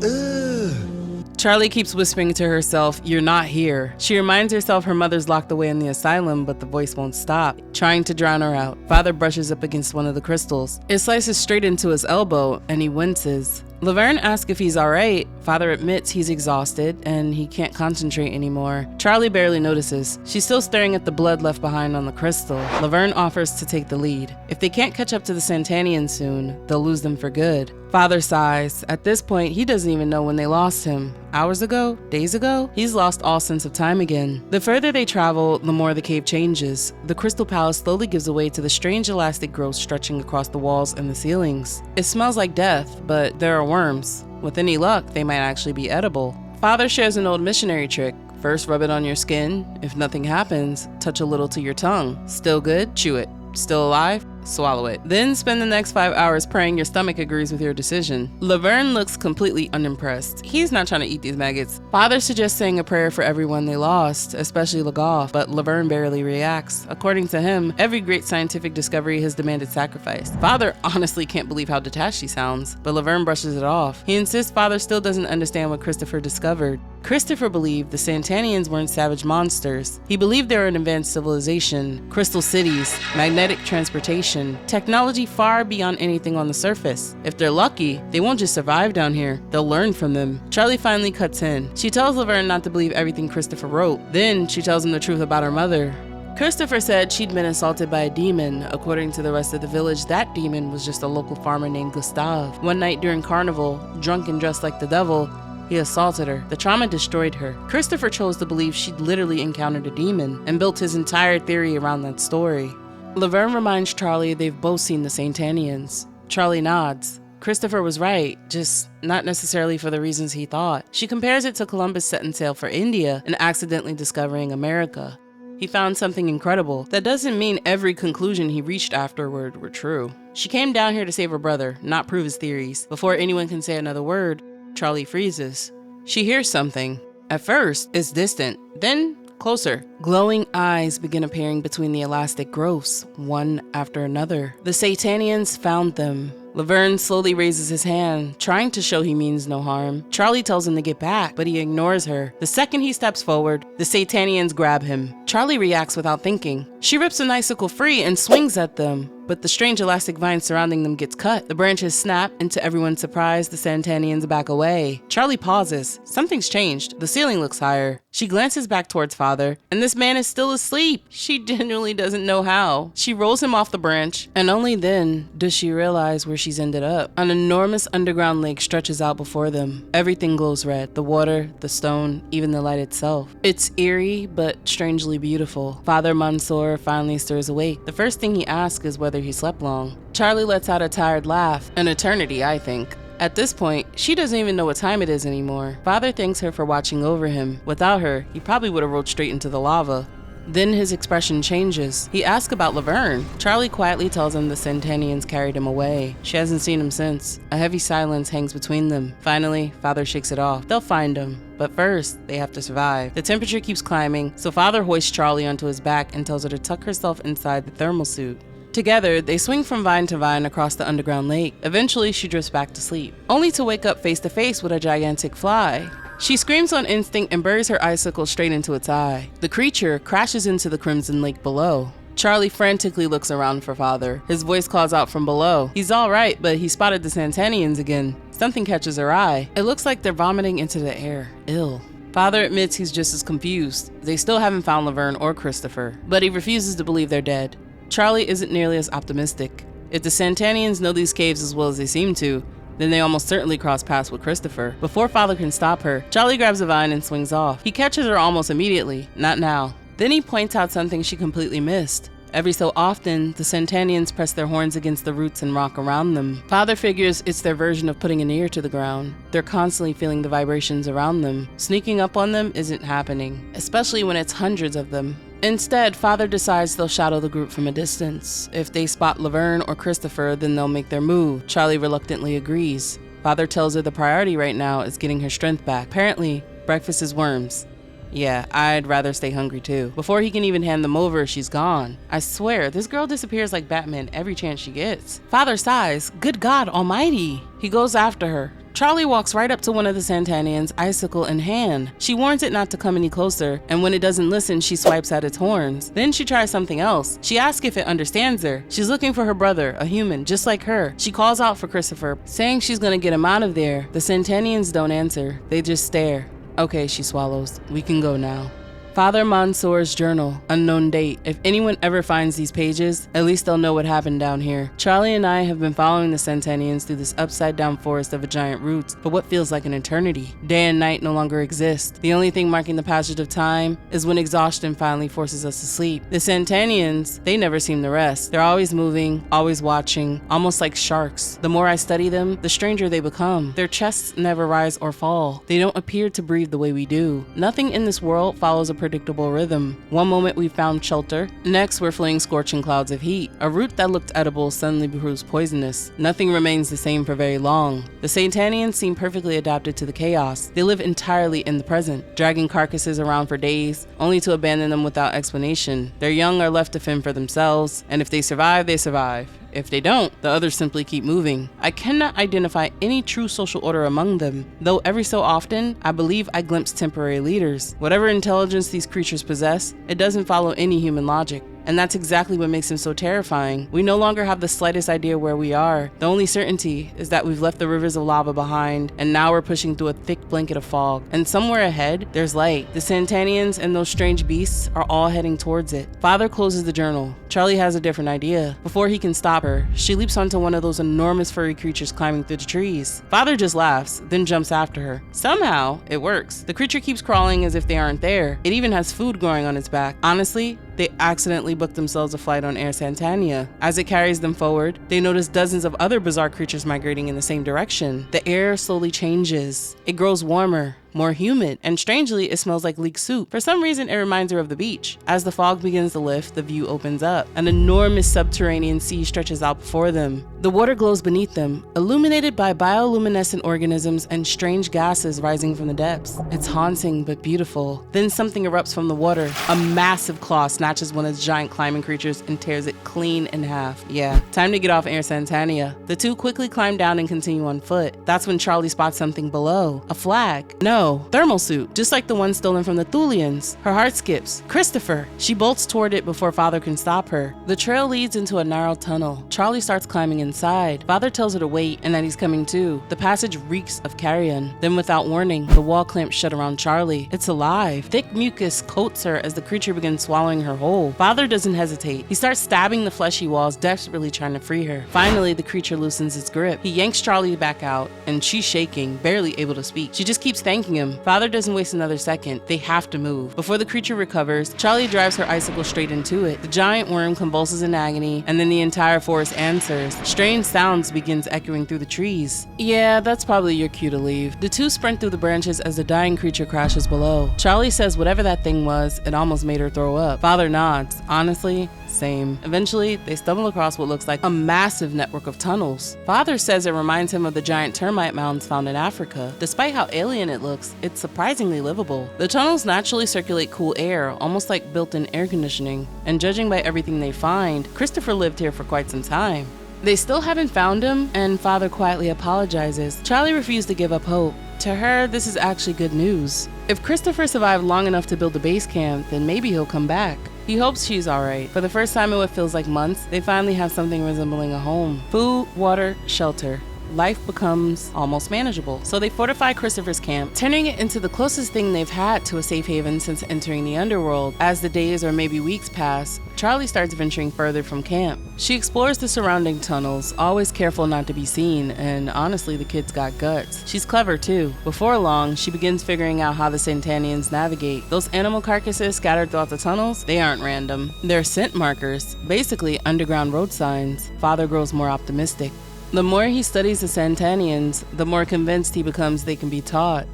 Charlie keeps whispering to herself, "You're not here." She reminds herself her mother's locked away in the asylum, but the voice won't stop, trying to drown her out. Father brushes up against one of the crystals. It slices straight into his elbow, and he winces. Laverne asks if he's alright. Father admits he's exhausted and he can't concentrate anymore. Charlie barely notices. She's still staring at the blood left behind on the crystal. Laverne offers to take the lead. If they can't catch up to the Satanians soon, they'll lose them for good. Father sighs. At this point, he doesn't even know when they lost him. Hours ago? Days ago? He's lost all sense of time again. The further they travel, the more the cave changes. The Crystal Palace slowly gives way to the strange elastic growth stretching across the walls and the ceilings. It smells like death, but there are worms. With any luck, they might actually be edible. Father shares an old missionary trick. First, rub it on your skin. If nothing happens, touch a little to your tongue. Still good? Chew it. Still alive? Swallow it. Then spend the next 5 hours praying your stomach agrees with your decision. Laverne looks completely unimpressed. He's not trying to eat these maggots. Father suggests saying a prayer for everyone they lost, especially Lagos, but Laverne barely reacts. According to him, every great scientific discovery has demanded sacrifice. Father honestly can't believe how detached he sounds, but Laverne brushes it off. He insists Father still doesn't understand what Christopher discovered. Christopher believed the Satanians weren't savage monsters. He believed they were an advanced civilization, crystal cities, magnetic transportation, technology far beyond anything on the surface. If they're lucky, they won't just survive down here, they'll learn from them. Charlie finally cuts in. She tells Laverne not to believe everything Christopher wrote. Then she tells him the truth about her mother. Christopher said she'd been assaulted by a demon. According to the rest of the village, that demon was just a local farmer named Gustave. One night during carnival, drunk and dressed like the devil, he assaulted her. The trauma destroyed her. Christopher chose to believe she'd literally encountered a demon and built his entire theory around that story. Laverne reminds Charlie they've both seen the Satanians. Charlie nods. Christopher was right, just not necessarily for the reasons he thought. She compares it to Columbus setting sail for India and accidentally discovering America. He found something incredible. That doesn't mean every conclusion he reached afterward were true. She came down here to save her brother, not prove his theories. Before anyone can say another word, Charlie freezes. She hears something. At first, it's distant, then closer. Glowing eyes begin appearing between the elastic growths, one after another. The Satanians found them. Laverne slowly raises his hand, trying to show he means no harm. Charlie tells him to get back, but he ignores her. The second he steps forward, the Satanians grab him. Charlie reacts without thinking. She rips an icicle free and swings at them, but the strange elastic vine surrounding them gets cut. The branches snap, and to everyone's surprise, the Satanians back away. Charlie pauses. Something's changed. The ceiling looks higher. She glances back towards Father, and this man is still asleep. She genuinely doesn't know how. She rolls him off the branch, and only then does she realize where she's ended up. An enormous underground lake stretches out before them. Everything glows red. The water, the stone, even the light itself. It's eerie, but strangely beautiful. Father Mansour finally stirs awake. The first thing he asks is whether he slept long. Charlie lets out a tired laugh. An eternity, I think. At this point, she doesn't even know what time it is anymore. Father thanks her for watching over him. Without her, he probably would have rolled straight into the lava. Then his expression changes. He asks about Laverne. Charlie quietly tells him the Satanians carried him away. She hasn't seen him since. A heavy silence hangs between them. Finally, Father shakes it off. They'll find him. But first, they have to survive. The temperature keeps climbing, so Father hoists Charlie onto his back and tells her to tuck herself inside the thermal suit. Together, they swing from vine to vine across the underground lake. Eventually, she drifts back to sleep, only to wake up face to face with a gigantic fly. She screams on instinct and buries her icicle straight into its eye. The creature crashes into the crimson lake below. Charlie frantically looks around for Father. His voice calls out from below. He's all right, but he spotted the Satanians again. Something catches her eye. It looks like they're vomiting into the air. Ill. Father admits he's just as confused. They still haven't found Laverne or Christopher, but he refuses to believe they're dead. Charlie isn't nearly as optimistic. If the Satanians know these caves as well as they seem to, Then they almost certainly cross paths with Christopher. Before Father can stop her, Charlie grabs a vine and swings off. He catches her almost immediately. Not now. Then he points out something she completely missed. Every so often, the Satanians press their horns against the roots and rock around them. Father figures it's their version of putting an ear to the ground. They're constantly feeling the vibrations around them. Sneaking up on them isn't happening, especially when it's hundreds of them. Instead, Father decides they'll shadow the group from a distance. If they spot Laverne or Christopher, then they'll make their move. Charlie reluctantly agrees. Father tells her the priority right now is getting her strength back. Apparently, breakfast is worms. Yeah, I'd rather stay hungry too. Before he can even hand them over, she's gone. I swear, this girl disappears like Batman every chance she gets. Father sighs, good God almighty. He goes after her. Charlie walks right up to one of the Satanians, icicle in hand. She warns it not to come any closer, and when it doesn't listen, she swipes at its horns. Then she tries something else. She asks if it understands her. She's looking for her brother, a human, just like her. She calls out for Christopher, saying she's gonna get him out of there. The Satanians don't answer. They just stare. Okay, she swallows. We can go now. Father Mansour's journal, unknown date. If anyone ever finds these pages, at least they'll know what happened down here. Charlie and I have been following the Satanians through this upside-down forest of giant roots for what feels like an eternity. Day and night no longer exist. The only thing marking the passage of time is when exhaustion finally forces us to sleep. The Satanians, they never seem to rest. They're always moving, always watching, almost like sharks. The more I study them, the stranger they become. Their chests never rise or fall. They don't appear to breathe the way we do. Nothing in this world follows a predictable rhythm. One moment we found shelter, next we're fleeing scorching clouds of heat. A root that looked edible suddenly proves poisonous. Nothing remains the same for very long. The Satanians seem perfectly adapted to the chaos. They live entirely in the present, dragging carcasses around for days, only to abandon them without explanation. Their young are left to fend for themselves, and if they survive, they survive. If they don't, the others simply keep moving. I cannot identify any true social order among them, though every so often, I believe I glimpse temporary leaders. Whatever intelligence these creatures possess, it doesn't follow any human logic. And that's exactly what makes him so terrifying. We no longer have the slightest idea where we are. The only certainty is that we've left the rivers of lava behind, and now we're pushing through a thick blanket of fog. And somewhere ahead, there's light. The Satanians and those strange beasts are all heading towards it. Father closes the journal. Charlie has a different idea. Before he can stop her, she leaps onto one of those enormous furry creatures climbing through the trees. Father just laughs, then jumps after her. Somehow, it works. The creature keeps crawling as if they aren't there. It even has food growing on its back. Honestly, they accidentally booked themselves a flight on Air Satania. As it carries them forward, they notice dozens of other bizarre creatures migrating in the same direction. The air slowly changes. It grows warmer, more humid, and strangely, it smells like leek soup. For some reason, it reminds her of the beach. As the fog begins to lift, the view opens up. An enormous subterranean sea stretches out before them. The water glows beneath them, illuminated by bioluminescent organisms and strange gases rising from the depths. It's haunting but beautiful. Then something erupts from the water. A massive claw snatches one of the giant climbing creatures and tears it clean in half. Yeah, time to get off Air Satania. The two quickly climb down and continue on foot. That's when Charlie spots something below. A flag. No, thermal suit, just like the one stolen from the Thulians. Her heart skips. Christopher! She bolts toward it before Father can stop her. The trail leads into a narrow tunnel. Charlie starts climbing inside. Father tells her to wait and that he's coming too. The passage reeks of carrion. Then without warning, the wall clamps shut around Charlie. It's alive. Thick mucus coats her as the creature begins swallowing her whole. Father doesn't hesitate. He starts stabbing the fleshy walls, desperately trying to free her. Finally, the creature loosens its grip. He yanks Charlie back out, and she's shaking, barely able to speak. She just keeps thanking him. Father doesn't waste another second. They have to move. Before the creature recovers, Charlie drives her icicle straight into it. The giant worm convulses in agony, and then the entire forest answers. Strange sounds begins echoing through the trees. Yeah, that's probably your cue to leave. The two sprint through the branches as the dying creature crashes below. Charlie says whatever that thing was, it almost made her throw up. Father nods. Honestly, same. Eventually, they stumble across what looks like a massive network of tunnels. Father says it reminds him of the giant termite mounds found in Africa. Despite how alien it looks, it's surprisingly livable. The tunnels naturally circulate cool air, almost like built-in air conditioning. And judging by everything they find, Christopher lived here for quite some time. They still haven't found him, and Father quietly apologizes. Charlie refused to give up hope. To her, this is actually good news. If Christopher survived long enough to build a base camp, then maybe he'll come back. He hopes she's alright. For the first time in what feels like months, they finally have something resembling a home. Food, water, shelter. life becomes almost manageable. So they fortify Christopher's camp, turning it into the closest thing they've had to a safe haven since entering the underworld. As the days or maybe weeks pass, Charlie starts venturing further from camp. She explores the surrounding tunnels, always careful not to be seen, and honestly, the kid's got guts. She's clever too. Before long, she begins figuring out how the Satanians navigate. Those animal carcasses scattered throughout the tunnels, they aren't random. They're scent markers, basically underground road signs. Father grows more optimistic. The more he studies the Satanians, the more convinced he becomes they can be taught.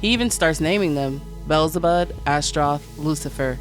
He even starts naming them: Beelzebub, Ashtaroth, Lucifer.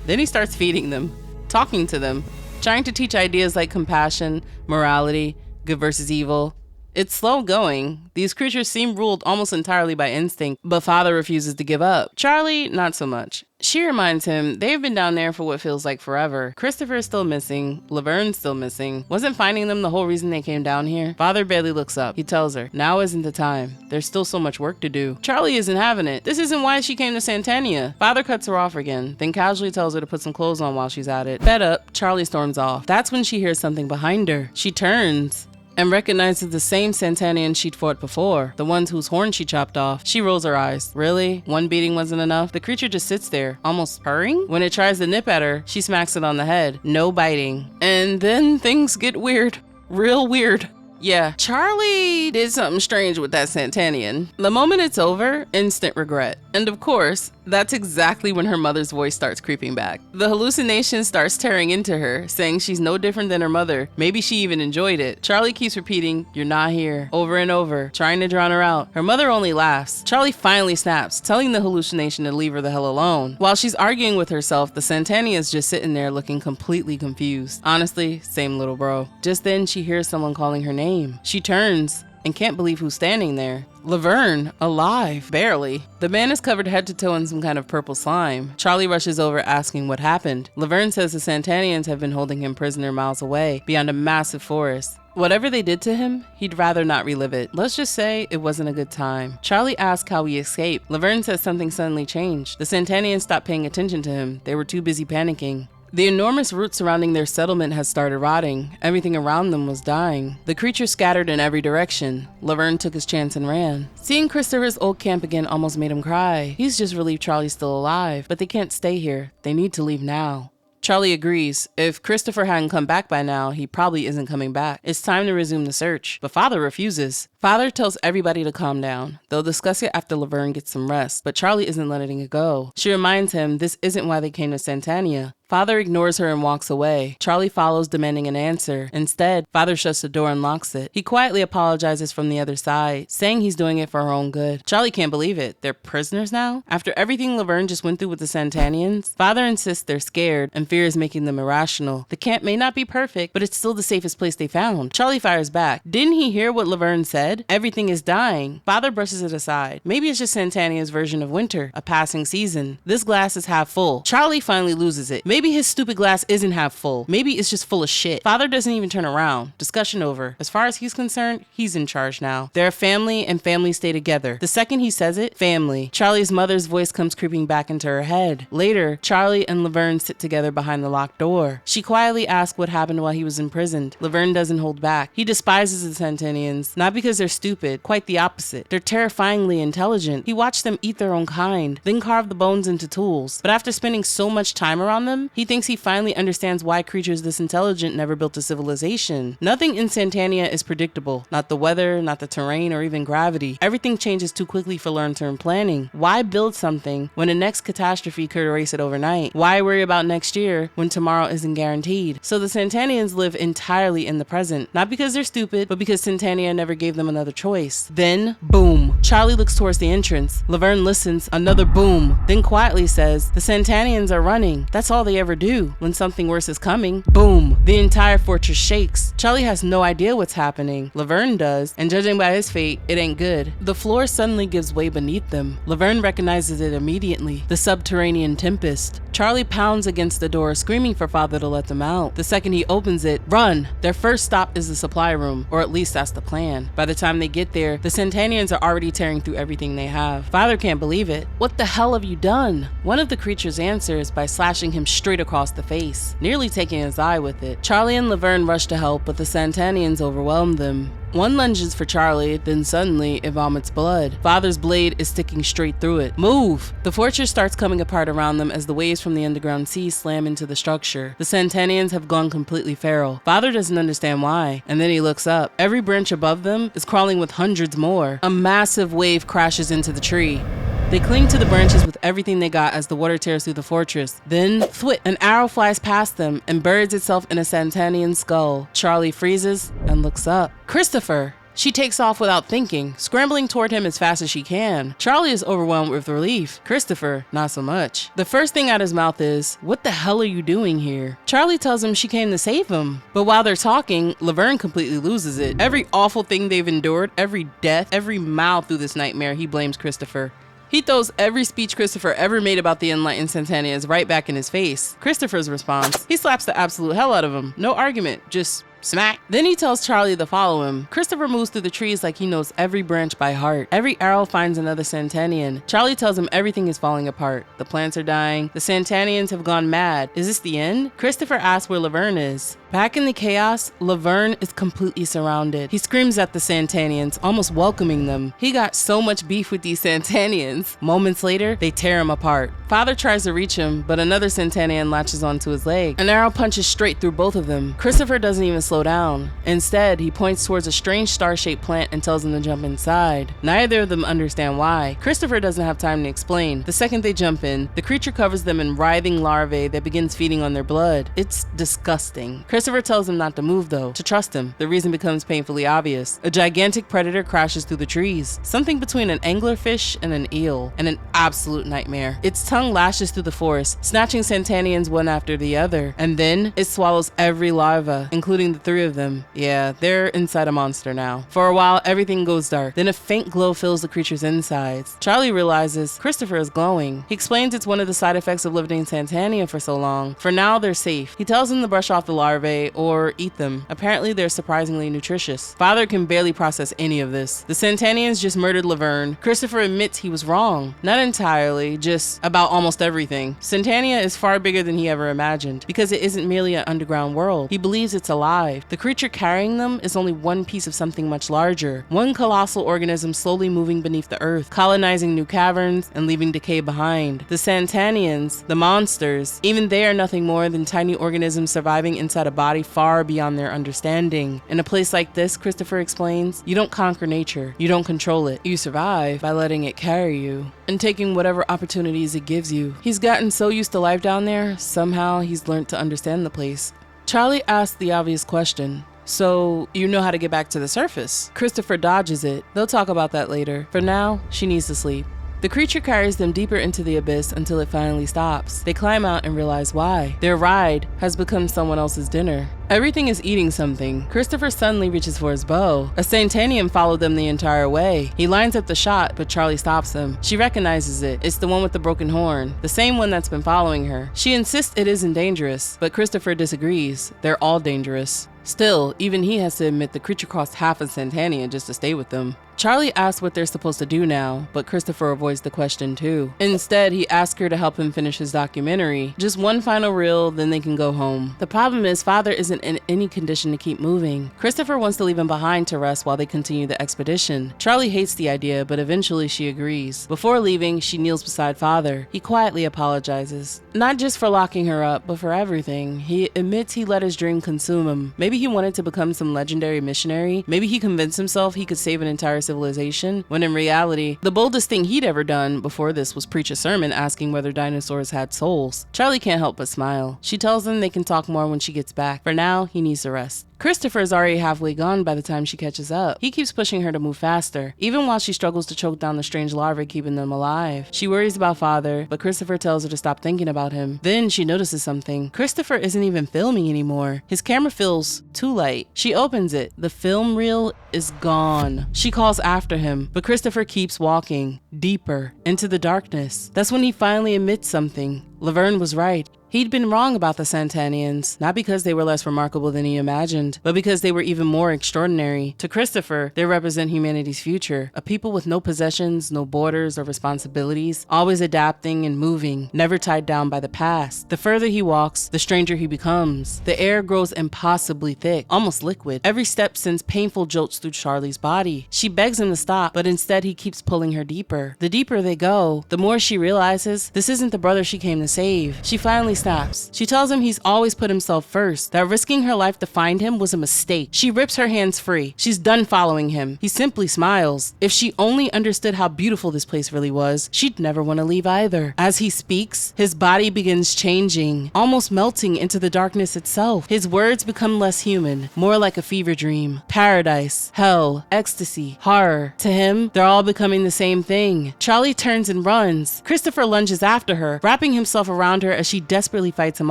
Then he starts feeding them, talking to them, trying to teach ideas like compassion, morality, good versus evil. It's slow going. These creatures seem ruled almost entirely by instinct, but Father refuses to give up. Charlie, not so much. She reminds him they've been down there for what feels like forever. Christopher's still missing. Laverne's still missing. Wasn't finding them the whole reason they came down here? Father barely looks up. He tells her, now isn't the time. There's still so much work to do. Charlie isn't having it. This isn't why she came to Satania. Father cuts her off again, then casually tells her to put some clothes on while she's at it. Fed up, Charlie storms off. That's when she hears something behind her. She turns and recognizes the same Satanian she'd fought before, the ones whose horn she chopped off. She rolls her eyes. Really? One beating wasn't enough? The creature just sits there, almost purring. When it tries to nip at her, she smacks it on the head. No biting. And then things get weird. Real weird. Yeah, Charlie did something strange with that Satanian. The moment it's over, instant regret. And of course, that's exactly when her mother's voice starts creeping back. The hallucination starts tearing into her, saying she's no different than her mother. Maybe she even enjoyed it. Charlie keeps repeating, "You're not here," over and over, trying to drown her out. Her mother only laughs. Charlie finally snaps, telling the hallucination to leave her the hell alone. While she's arguing with herself, the Satania is just sitting there looking completely confused. Honestly, same little bro. Just then, she hears someone calling her name. She turns and can't believe who's standing there. Laverne, alive, barely. The man is covered head to toe in some kind of purple slime. Charlie rushes over asking what happened. Laverne says the Satanians have been holding him prisoner miles away, beyond a massive forest. Whatever they did to him, he'd rather not relive it. Let's just say it wasn't a good time. Charlie asks how he escaped. Laverne says something suddenly changed. The Satanians stopped paying attention to him. They were too busy panicking. The enormous roots surrounding their settlement had started rotting. Everything around them was dying. The creatures scattered in every direction. Laverne took his chance and ran. Seeing Christopher's old camp again almost made him cry. He's just relieved Charlie's still alive, but they can't stay here. They need to leave now. Charlie agrees. If Christopher hadn't come back by now, he probably isn't coming back. It's time to resume the search. But Father refuses. Father tells everybody to calm down. They'll discuss it after Laverne gets some rest, but Charlie isn't letting it go. She reminds him this isn't why they came to Satania. Father ignores her and walks away. Charlie follows, demanding an answer. Instead, Father shuts the door and locks it. He quietly apologizes from the other side, saying he's doing it for her own good. Charlie can't believe it. They're prisoners now? After everything Laverne just went through with the Satanians? Father insists they're scared, and fear is making them irrational. The camp may not be perfect, but it's still the safest place they found. Charlie fires back. Didn't he hear what Laverne said? Everything is dying. Father brushes it aside. Maybe it's just Satania's version of winter, a passing season. This glass is half full. Charlie finally loses it. Maybe his stupid glass isn't half full. Maybe it's just full of shit. Father doesn't even turn around. Discussion over. As far as he's concerned, he's in charge now. They're a family, and families stay together. The second he says it, family. Charlie's mother's voice comes creeping back into her head. Later, Charlie and Laverne sit together behind the locked door. She quietly asks what happened while he was imprisoned. Laverne doesn't hold back. He despises the Satanians, not because they're stupid, quite the opposite. They're terrifyingly intelligent. He watched them eat their own kind, then carve the bones into tools. But after spending so much time around them, he thinks he finally understands why creatures this intelligent never built a civilization. Nothing in Satania is predictable. Not the weather, not the terrain, or even gravity. Everything changes too quickly for long-term planning. Why build something when the next catastrophe could erase it overnight? Why worry about next year when tomorrow isn't guaranteed? So the Satanians live entirely in the present. Not because they're stupid, but because Satania never gave them another choice. Then, boom. Charlie looks towards the entrance. Laverne listens. Another boom. Then quietly says, the Satanians are running. That's all they ever do. When something worse is coming, boom, the entire fortress shakes. Charlie has no idea what's happening. Laverne does, and judging by his fate, it ain't good. The floor suddenly gives way beneath them. Laverne recognizes it immediately. The subterranean tempest. Charlie pounds against the door, screaming for Father to let them out. The second he opens it, run! Their first stop is the supply room, or at least that's the plan. By the time they get there, the Satanians are already tearing through everything they have. Father can't believe it. What the hell have you done? One of the creatures answers by slashing him straight across the face, nearly taking his eye with it. Charlie and Laverne rush to help, but the Satanians overwhelm them. One lunges for Charlie, then suddenly it vomits blood. Father's blade is sticking straight through it. Move! The fortress starts coming apart around them as the waves from the underground sea slam into the structure. The Satanians have gone completely feral. Father doesn't understand why, and then he looks up. Every branch above them is crawling with hundreds more. A massive wave crashes into the tree. They cling to the branches with everything they got as the water tears through the fortress. Then, thwit, an arrow flies past them and buries itself in a Satanian skull. Charlie freezes and looks up. Christopher! She takes off without thinking, scrambling toward him as fast as she can. Charlie is overwhelmed with relief. Christopher, not so much. The first thing out his mouth is, "What the hell are you doing here?" Charlie tells him she came to save him. But while they're talking, Laverne completely loses it. Every awful thing they've endured, every death, every mile through this nightmare, he blames Christopher. He throws every speech Christopher ever made about the enlightened Satanians right back in his face. Christopher's response, he slaps the absolute hell out of him. No argument, just smack. Then he tells Charlie to follow him. Christopher moves through the trees like he knows every branch by heart. Every arrow finds another Satanian. Charlie tells him everything is falling apart. The plants are dying. The Satanians have gone mad. Is this the end? Christopher asks where Laverne is. Back in the chaos, Laverne is completely surrounded. He screams at the Satanians, almost welcoming them. He got so much beef with these Satanians. Moments later, they tear him apart. Father tries to reach him, but another Satanian latches onto his leg. An arrow punches straight through both of them. Christopher doesn't even slow down. Instead, he points towards a strange star-shaped plant and tells them to jump inside. Neither of them understand why. Christopher doesn't have time to explain. The second they jump in, the creature covers them in writhing larvae that begins feeding on their blood. It's disgusting. Christopher tells them not to move though, to trust him. The reason becomes painfully obvious. A gigantic predator crashes through the trees. Something between an anglerfish and an eel, and an absolute nightmare. Its tongue lashes through the forest, snatching Satanians one after the other, and then it swallows every larva, including the three of them. Yeah, they're inside a monster now. For a while, everything goes dark. Then a faint glow fills the creature's insides. Charlie realizes Christopher is glowing. He explains it's one of the side effects of living in Satania for so long. For now, they're safe. He tells them to brush off the larvae or eat them. Apparently, they're surprisingly nutritious. Father can barely process any of this. The Satanians just murdered Laverne. Christopher admits he was wrong. Not entirely, just about almost everything. Satania is far bigger than he ever imagined, because it isn't merely an underground world. He believes it's alive. The creature carrying them is only one piece of something much larger. One colossal organism slowly moving beneath the earth, colonizing new caverns and leaving decay behind. The Satanians, the monsters, even they are nothing more than tiny organisms surviving inside a body far beyond their understanding. In a place like this, Christopher explains, you don't conquer nature, you don't control it. You survive by letting it carry you and taking whatever opportunities it gives you. He's gotten so used to life down there, somehow he's learned to understand the place. Charlie asks the obvious question. So, you know how to get back to the surface? Christopher dodges it. They'll talk about that later. For now, she needs to sleep. The creature carries them deeper into the abyss until it finally stops. They climb out and realize why. Their ride has become someone else's dinner. Everything is eating something. Christopher suddenly reaches for his bow. A Satanian followed them the entire way. He lines up the shot, but Charlie stops him. She recognizes it. It's the one with the broken horn, the same one that's been following her. She insists it isn't dangerous, but Christopher disagrees. They're all dangerous. Still, even he has to admit the creature cost half a Satania just to stay with them. Charlie asks what they're supposed to do now, but Christopher avoids the question too. Instead, he asks her to help him finish his documentary. Just one final reel, then they can go home. The problem is, Father isn't in any condition to keep moving. Christopher wants to leave him behind to rest while they continue the expedition. Charlie hates the idea, but eventually she agrees. Before leaving, she kneels beside Father. He quietly apologizes. Not just for locking her up, but for everything. He admits he let his dream consume him. Maybe he wanted to become some legendary missionary. Maybe he convinced himself he could save an entire civilization, when in reality, the boldest thing he'd ever done before this was preach a sermon asking whether dinosaurs had souls. Charlie can't help but smile. She tells him they can talk more when she gets back. For now, he needs to rest. Christopher is already halfway gone by the time she catches up. He keeps pushing her to move faster, even while she struggles to choke down the strange larvae keeping them alive. She worries about Father, but Christopher tells her to stop thinking about him. Then she notices something. Christopher isn't even filming anymore. His camera feels too light. She opens it. The film reel is gone. She calls after him, but Christopher keeps walking deeper into the darkness. That's when he finally admits something. Laverne was right. He'd been wrong about the Satanians, not because they were less remarkable than he imagined, but because they were even more extraordinary. To Christopher, they represent humanity's future, a people with no possessions, no borders or responsibilities, always adapting and moving, never tied down by the past. The further he walks, the stranger he becomes. The air grows impossibly thick, almost liquid. Every step sends painful jolts through Charlie's body. She begs him to stop, but instead he keeps pulling her deeper. The deeper they go, the more she realizes this isn't the brother she came to save. She finally stops. She tells him he's always put himself first, that risking her life to find him was a mistake. She rips her hands free. She's done following him. He simply smiles. If she only understood how beautiful this place really was, she'd never want to leave either. As he speaks, his body begins changing, almost melting into the darkness itself. His words become less human, more like a fever dream. Paradise, hell, ecstasy, horror. To him, they're all becoming the same thing. Charlie turns and runs. Christopher lunges after her, wrapping himself around her as she desperately fights him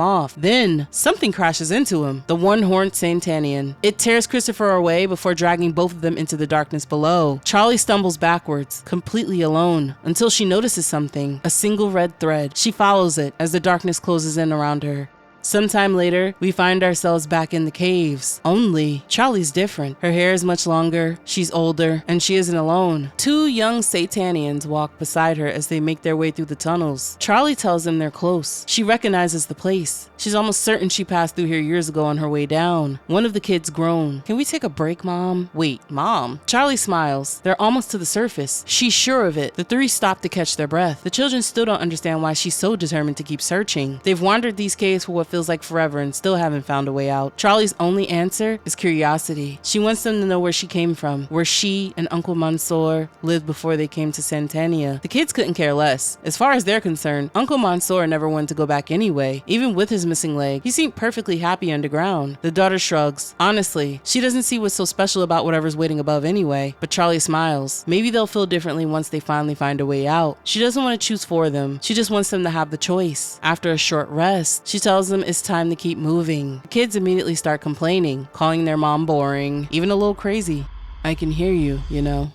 off. Then, something crashes into him, the one-horned Satanian. It tears Christopher away before dragging both of them into the darkness below. Charlie stumbles backwards, completely alone, until she notices something, a single red thread. She follows it as the darkness closes in around her. Sometime later, we find ourselves back in the caves. Only, Charlie's different. Her hair is much longer, she's older, and she isn't alone. Two young Satanians walk beside her as they make their way through the tunnels. Charlie tells them they're close. She recognizes the place. She's almost certain she passed through here years ago on her way down. One of the kids groan. "Can we take a break, Mom?" "Wait, Mom?" Charlie smiles. They're almost to the surface. She's sure of it. The three stop to catch their breath. The children still don't understand why she's so determined to keep searching. They've wandered these caves for what feels like forever and still haven't found a way out. Charlie's only answer is curiosity. She wants them to know where she came from, where she and Uncle Mansour lived before they came to Satania. The kids couldn't care less. As far as they're concerned, Uncle Mansour never wanted to go back anyway. Even with his missing leg, he seemed perfectly happy underground. The daughter shrugs. Honestly, she doesn't see what's so special about whatever's waiting above anyway. But Charlie smiles. Maybe they'll feel differently once they finally find a way out. She doesn't want to choose for them. She just wants them to have the choice. After a short rest, she tells them it's time to keep moving. The kids immediately start complaining, calling their mom boring, even a little crazy. "I can hear you, you know."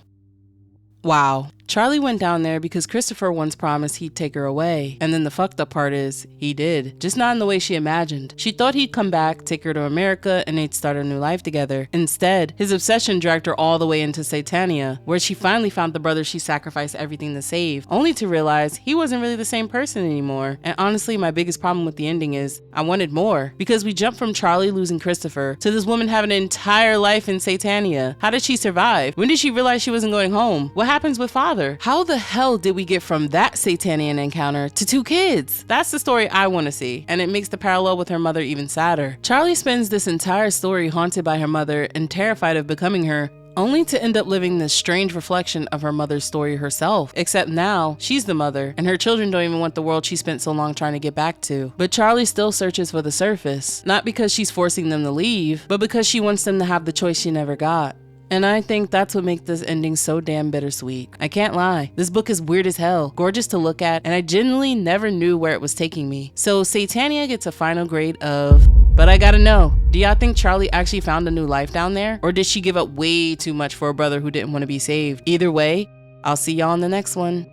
Wow. Charlie went down there because Christopher once promised he'd take her away. And then the fucked up part is, he did. Just not in the way she imagined. She thought he'd come back, take her to America, and they'd start a new life together. Instead, his obsession dragged her all the way into Satania, where she finally found the brother she sacrificed everything to save, only to realize he wasn't really the same person anymore. And honestly, my biggest problem with the ending is, I wanted more. Because we jumped from Charlie losing Christopher to this woman having an entire life in Satania. How did she survive? When did she realize she wasn't going home? What happens with Father? How the hell did we get from that Satanian encounter to two kids? That's the story I want to see, and it makes the parallel with her mother even sadder. Charlie spends this entire story haunted by her mother and terrified of becoming her, only to end up living this strange reflection of her mother's story herself. Except now, she's the mother, and her children don't even want the world she spent so long trying to get back to. But Charlie still searches for the surface, not because she's forcing them to leave, but because she wants them to have the choice she never got. And I think that's what makes this ending so damn bittersweet. I can't lie, this book is weird as hell, gorgeous to look at, and I genuinely never knew where it was taking me. So Satania gets a final grade of... But I gotta know, do y'all think Charlie actually found a new life down there? Or did she give up way too much for a brother who didn't want to be saved? Either way, I'll see y'all in the next one.